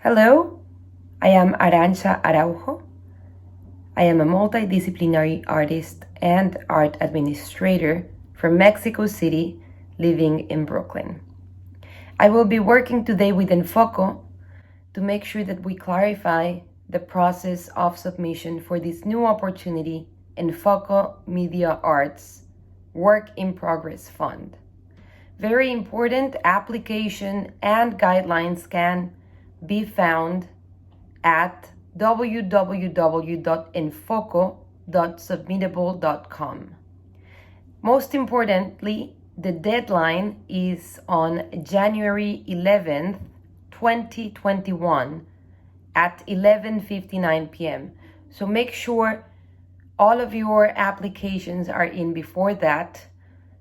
Hello, I am Arancha Araujo. I am a multidisciplinary artist and art administrator from Mexico City, living in Brooklyn. I will be working today with Foco to make sure that we clarify the process of submission for this new opportunity in Foco Media Arts Work in Progress Fund. Very important application and guidelines can be found at www.enfoco.submittable.com. Most importantly, the deadline is on January 11th, 2021 at 11:59 p.m. So make sure all of your applications are in before that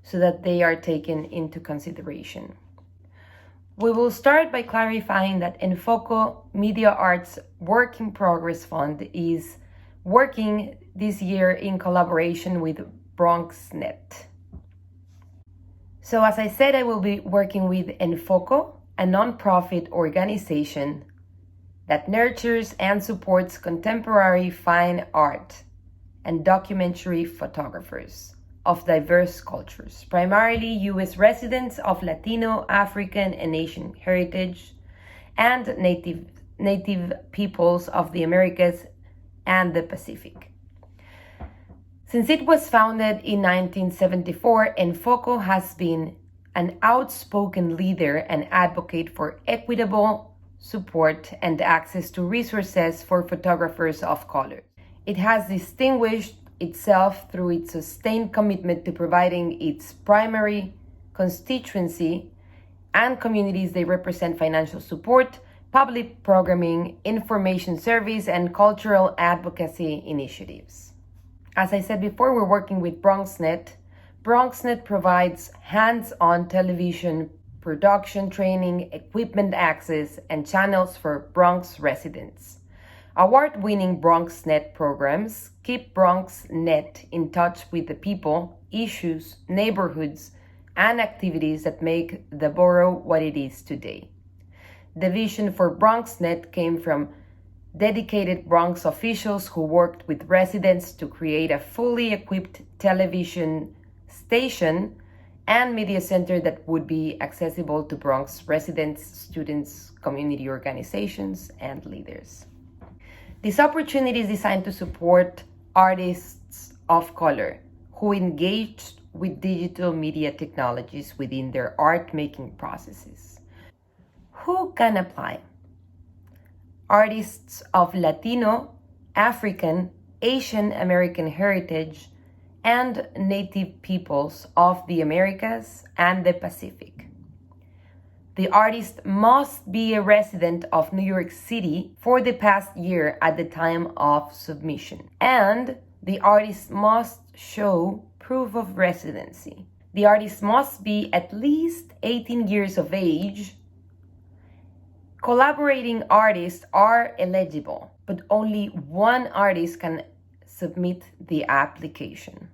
so that they are taken into consideration. We will start by clarifying that Foco Media Arts Work in Progress Fund is working this year in collaboration with BronxNet. So as I said, I will be working with Foco, a nonprofit organization that nurtures and supports contemporary fine art and documentary photographers of diverse cultures, primarily U.S. residents of Latino, African, and Asian heritage, and native peoples of the Americas and the Pacific. Since it was founded in 1974, Foco has been an outspoken leader and advocate for equitable support and access to resources for photographers of color. It has distinguished itself through its sustained commitment to providing its primary constituency and communities they represent financial support, public programming, information service, and cultural advocacy initiatives. As I said before, we're working with BronxNet. BronxNet provides hands-on television production training, equipment access, and channels for Bronx residents. Award-winning BronxNet programs keep BronxNet in touch with the people, issues, neighborhoods, and activities that make the borough what it is today. The vision for BronxNet came from dedicated Bronx officials who worked with residents to create a fully equipped television station and media center that would be accessible to Bronx residents, students, community organizations, and leaders. This opportunity is designed to support artists of color who engaged with digital media technologies within their art-making processes. Who can apply? Artists of Latino, African, Asian American heritage, and native peoples of the Americas and the Pacific. The artist must be a resident of New York City for the past year at the time of submission, and the artist must show proof of residency. The artist must be at least 18 years of age. Collaborating artists are eligible, but only one artist can submit the application.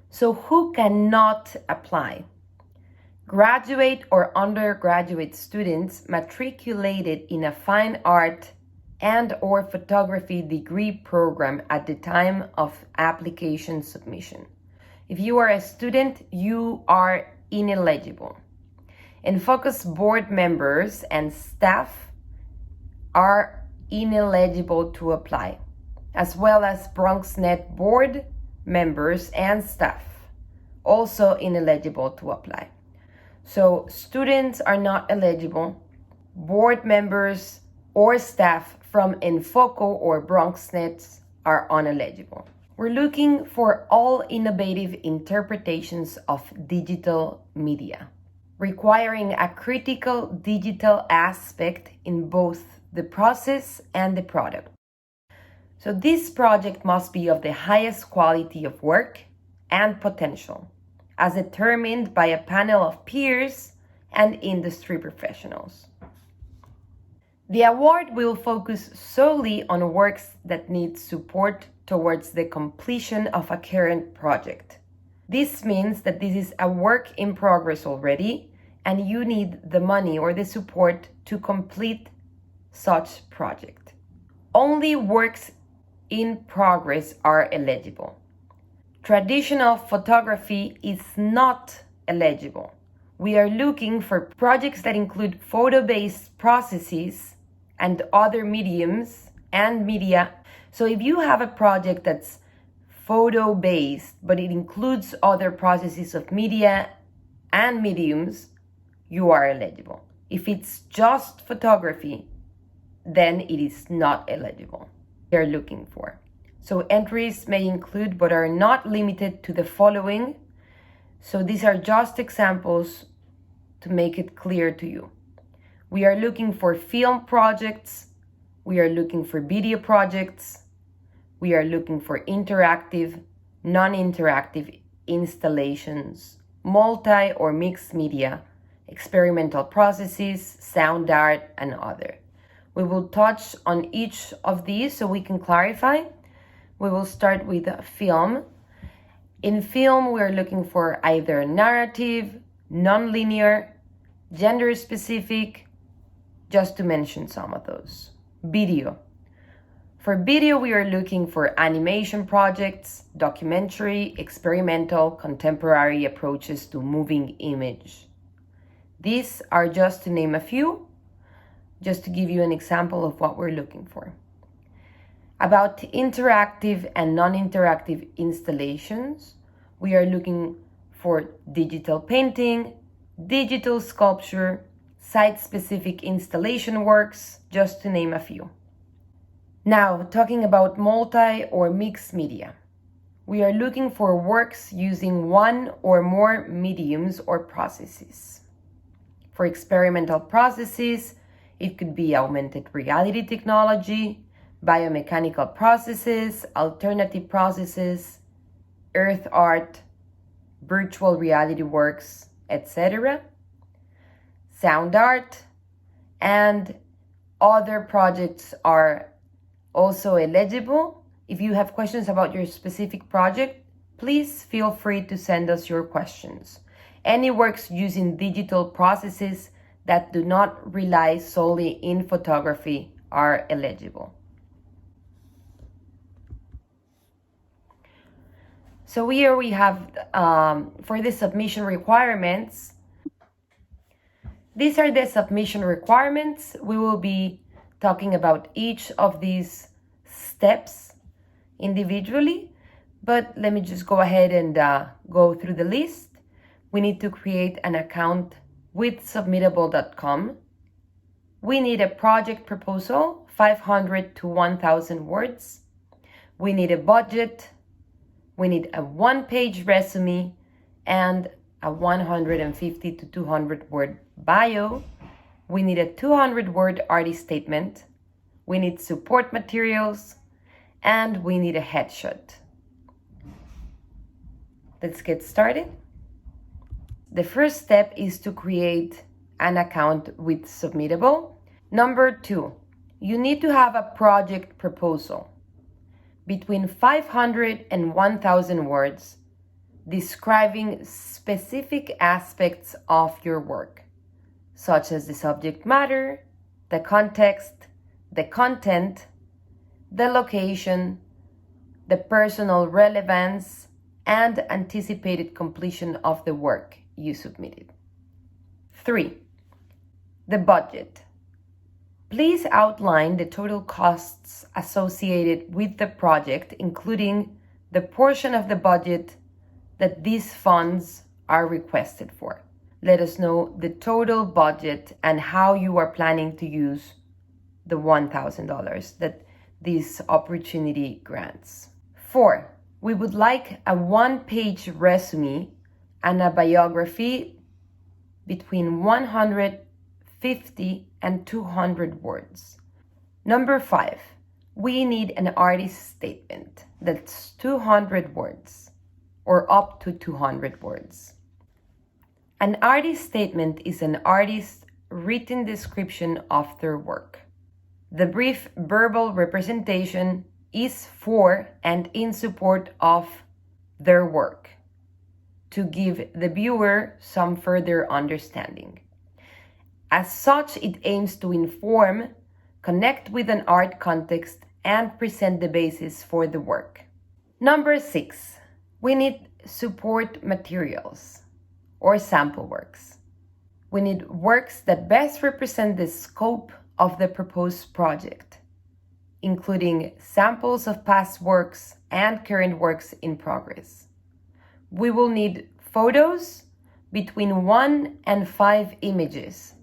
So who cannot apply? Graduate or undergraduate students matriculated in a fine art and or photography degree program at the time of application submission. If you are a student, you are ineligible. Foco's board members and staff are ineligible to apply, as well as BronxNet board members and staff, also ineligible to apply. So students are not eligible. Board members or staff from Foco or BronxNet are ineligible. We're looking for all innovative interpretations of digital media, requiring a critical digital aspect in both the process and the product. So this project must be of the highest quality of work and potential, as determined by a panel of peers and industry professionals. The award will focus solely on works that need support towards the completion of a current project. This means that this is a work in progress already, and you need the money or the support to complete such project. Only works in progress are eligible. Traditional photography is not eligible. We are looking for projects that include photo-based processes and other mediums and media. So if you have a project that's photo-based, but it includes other processes of media and mediums, you are eligible. If it's just photography, then it is not eligible. We are looking for. So entries may include but are not limited to the following. So these are just examples to make it clear to you. We are looking for film projects. We are looking for video projects. We are looking for interactive, non-interactive installations, multi or mixed media, experimental processes, sound art, and other. We will touch on each of these so we can clarify. We will start with film. In film, we are looking for either narrative, non-linear, gender-specific, just to mention some of those. Video. For video, we are looking for animation projects, documentary, experimental, contemporary approaches to moving image. These are just to name a few, just to give you an example of what we're looking for. About interactive and non-interactive installations, we are looking for digital painting, digital sculpture, site-specific installation works, just to name a few. Now, talking about multi or mixed media. We are looking for works using one or more mediums or processes. For experimental processes, it could be augmented reality technology, biomechanical processes, alternative processes, earth art, virtual reality works, etc. Sound art, and other projects are also eligible. If you have questions about your specific project, please feel free to send us your questions. Any works using digital processes that do not rely solely in photography are eligible. So here we have, for the submission requirements, these are the submission requirements. We will be talking about each of these steps individually, but let me just go ahead and go through the list. We need to create an account with submittable.com. We need a project proposal, 500 to 1,000 words. We need a budget. We need a one-page resume and a 150 to 200 word bio. We need a 200-word artist statement. We need support materials, and we need a headshot. Let's get started. The first step is to create an account with Submittable. Number 2, you need to have a project proposal between 500 and 1,000 words describing specific aspects of your work, such as the subject matter, the context, the content, the location, the personal relevance, and anticipated completion of the work you submitted. 3, the budget. Please outline the total costs associated with the project, including the portion of the budget that these funds are requested for. Let us know the total budget and how you are planning to use the $1,000 that this opportunity grants. 4, we would like a one-page resume and a biography between 150 and 200 words. Number 5, we need an artist statement that's 200 words or up to 200 words. An artist statement is an artist's written description of their work. The brief verbal representation is for and in support of their work, to give the viewer some further understanding. As such, it aims to inform, connect with an art context, and present the basis for the work. Number 6, we need support materials or sample works. We need works that best represent the scope of the proposed project, including samples of past works and current works in progress. We will need photos between 1 and 5 images,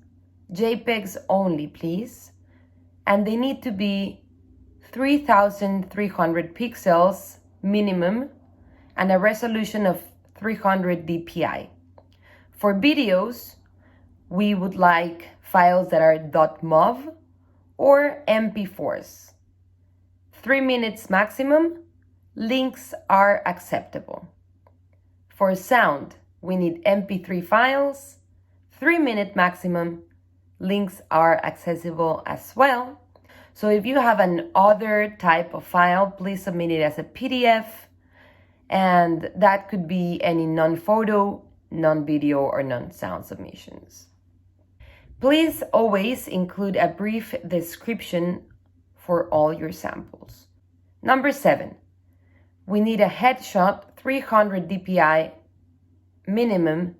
JPEGs only, please, and they need to be 3,300 pixels minimum and a resolution of 300 dpi. For videos, we would like files that are .mov or MP4s. 3 minutes maximum, links are acceptable. For sound, we need MP3 files, 3-minute maximum, links are accessible as well. So if you have an other type of file, please submit it as a PDF, and that could be any non-photo, non-video, or non-sound submissions. Please always include a brief description for all your samples. Number 7, we need a headshot 300 dpi minimum,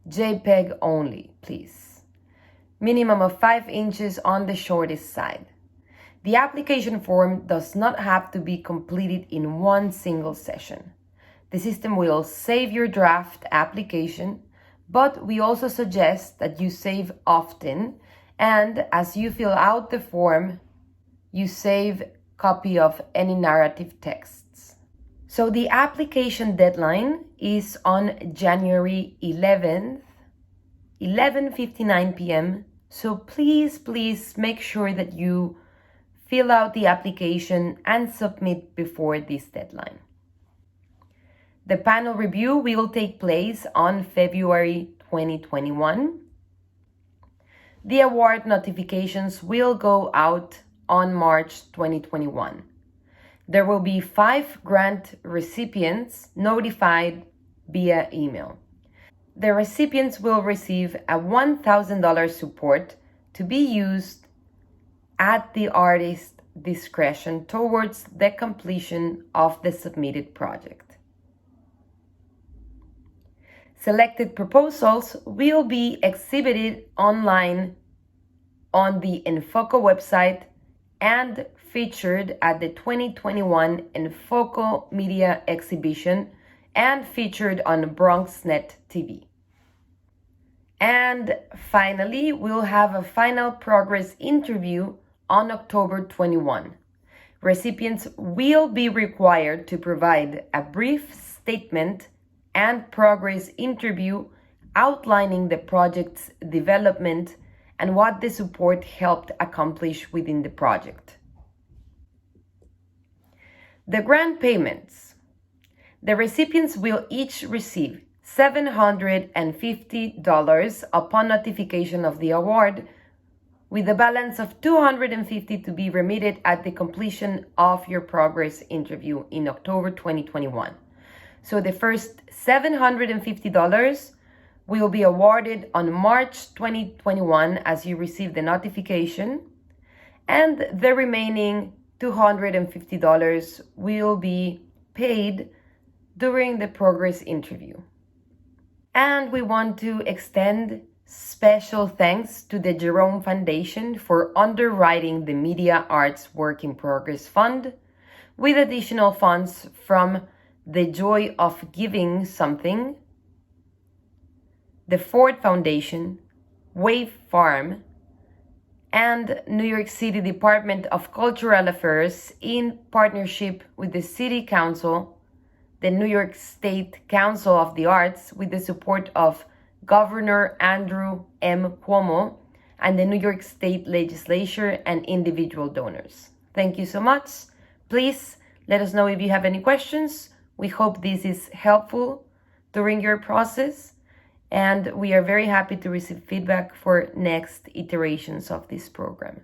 JPEG only, please. Minimum of 5 inches on the shortest side. The application form does not have to be completed in one single session. The system will save your draft application, but we also suggest that you save often, and as you fill out the form, you save copy of any narrative texts. So the application deadline is on January 11th, 11:59 p.m. So please make sure that you fill out the application and submit before this deadline. The panel review will take place on February 2021. The award notifications will go out on March 2021. There will be 5 grant recipients notified via email. The recipients will receive a $1,000 support to be used at the artist's discretion towards the completion of the submitted project. Selected proposals will be exhibited online on the Foco website and featured at the 2021 Foco Media Exhibition and featured on BronxNet TV. And finally, we'll have a final progress interview on October 21. Recipients will be required to provide a brief statement and progress interview outlining the project's development and what the support helped accomplish within the project. The grant payments. The recipients will each receive $750 upon notification of the award, with a balance of $250 to be remitted at the completion of your progress interview in October 2021. So the first $750 will be awarded on March 2021 as you receive the notification, and the remaining $250 will be paid during the progress interview. And we want to extend special thanks to the Jerome Foundation for underwriting the Media Arts Work in Progress Fund, with additional funds from the Joy of Giving Something, the Ford Foundation, Wave Farm, and New York City Department of Cultural Affairs in partnership with the City Council, the New York State Council of the Arts with the support of Governor Andrew M. Cuomo, and the New York State Legislature and individual donors. Thank you so much. Please let us know if you have any questions. We hope this is helpful during your process, and we are very happy to receive feedback for next iterations of this program.